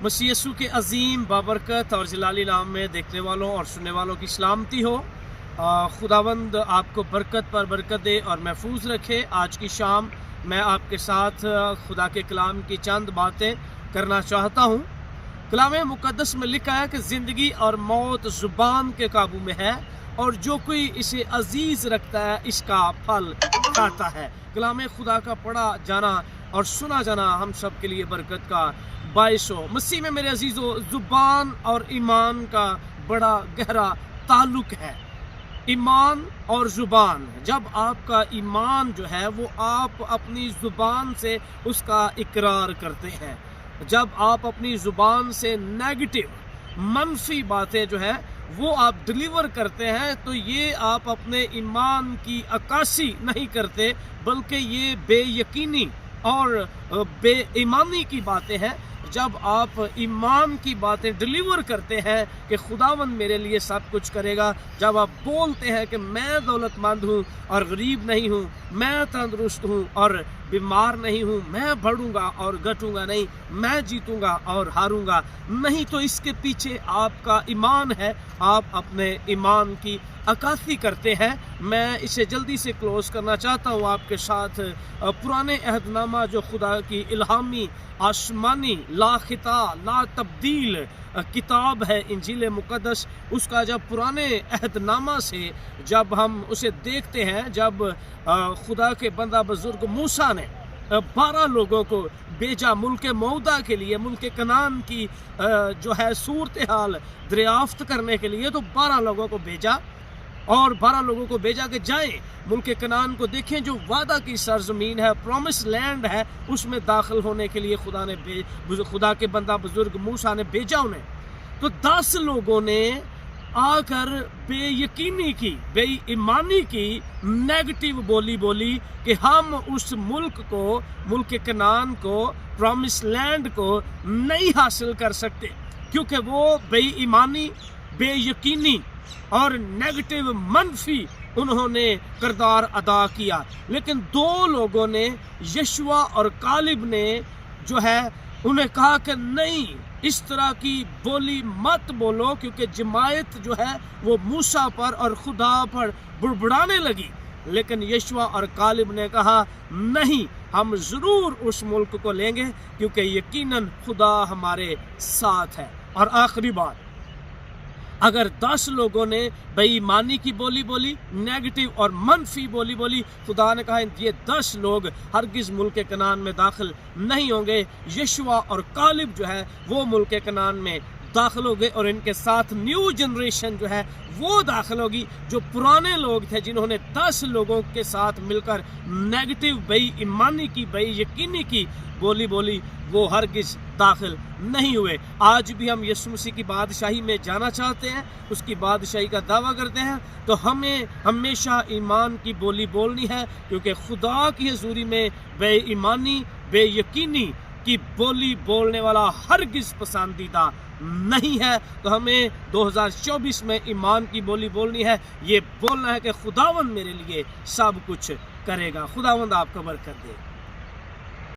मसीह यीशु के अजीम बाबरकत और जलाली नाम में देखने वालों और सुनने वालों की सलामती हो। खुदावंद आपको बरकत पर बरकत दे और महफूज रखे। आज की शाम मैं आपके साथ खुदा के कलाम की चंद बातें करना चाहता हूँ। कलाम मुक़द्दस में लिखा है कि ज़िंदगी और मौत ज़ुबान के काबू में है और जो कोई इसे अजीज़ रखता है इसका फल खाता है। कलाम खुदा का पढ़ा जाना और सुना जाना हम सब के लिए बरकत का बाइस हो। मसीह में मेरे अजीज़ों, ज़ुबान और ईमान का बड़ा गहरा ताल्लुक़ है। ईमान और ज़ुबान, जब आपका ईमान जो है वो आप अपनी ज़ुबान से उसका इकरार करते हैं, जब आप अपनी ज़ुबान से नेगेटिव मनफी बातें जो है वो आप डिलीवर करते हैं, तो ये आप अपने ईमान की अक्कासी नहीं करते, बल्कि ये बेयकीनी और बेईमानी की बातें हैं। जब आप ईमान की बातें डिलीवर करते हैं कि खुदावंद मेरे लिए सब कुछ करेगा, जब आप बोलते हैं कि मैं दौलतमंद हूँ और गरीब नहीं हूँ, मैं तंदुरुस्त हूँ और बीमार नहीं हूँ, मैं बढ़ूँगा और घटूँगा नहीं, मैं जीतूँगा और हारूँगा नहीं, तो इसके पीछे आपका ईमान है। आप अपने ईमान की अक्कासी करते हैं। मैं इसे जल्दी से क्लोज करना चाहता हूँ आपके साथ। पुराने अहदनामा जो खुदा की इल्हामी आसमानी लाखिता ला तब्दील किताब है इंजील मुक़द्दस, उसका जब पुराने अहदनामा से जब हम उसे देखते हैं, जब खुदा के बंदा बुजुर्ग मूसा ने 12 लोगों को भेजा मुल्क मौदा के लिए, मुल्क कनान की जो है सूरत हाल दरियाफ्त करने के लिए, तो 12 लोगों को भेजा और 12 लोगों को भेजा कि जाएं मुल्क कनान को देखें, जो वादा की सरजमीन है, प्रॉमिस लैंड है, उसमें दाखिल होने के लिए खुदा के बंदा बुजुर्ग मूसा ने भेजा उन्हें। तो 10 लोगों ने आकर बेयकीनी की, बेईमानी की, नेगेटिव बोली कि हम उस मुल्क को, मुल्क कनान को, प्रॉमिस लैंड को नहीं हासिल कर सकते, क्योंकि वो बेईमानी, बेयकीनी और नेगेटिव मनफी उन्होंने किरदार अदा किया। लेकिन 2 लोगों ने, यशुआ और कालिब ने जो है उन्हें कहा कि नहीं, इस तरह की बोली मत बोलो, क्योंकि जमायत जो है वो मूसा पर और खुदा पर बुड़बुड़ाने लगी। लेकिन यशुआ और कालिब ने कहा नहीं, हम ज़रूर उस मुल्क को लेंगे, क्योंकि यकीनन खुदा हमारे साथ है। और आखिरी बात, अगर 10 लोगों ने बेईमानी की बोली, नेगेटिव और मनफी बोली, खुदा ने कहा ये 10 लोग हरगिज़ मुल्क कनान में दाखिल नहीं होंगे। यशुआ और कालिब जो है वो मुल्क कनान में दाखिल हो गए और इनके साथ न्यू जनरेशन जो है वो दाखिल होगी। जो पुराने लोग थे जिन्होंने 10 लोगों के साथ मिलकर नेगेटिव बेईमानी की, बेयकीनी की बोली, वो हरगिज़ दाखिल नहीं हुए। आज भी हम यीशु मसीह की बादशाही में जाना चाहते हैं, उसकी बादशाही का दावा करते हैं, तो हमें हमेशा ईमान की बोली बोलनी है, क्योंकि खुदा की हजूरी में बेईमानी, बेयकीनी की बोली बोलने वाला हरगिज़ पसंदीदा नहीं है। तो हमें 2024 में ईमान की बोली बोलनी है, ये बोलना है कि खुदावंद मेरे लिए सब कुछ करेगा। खुदावंद आपको बरकत दे।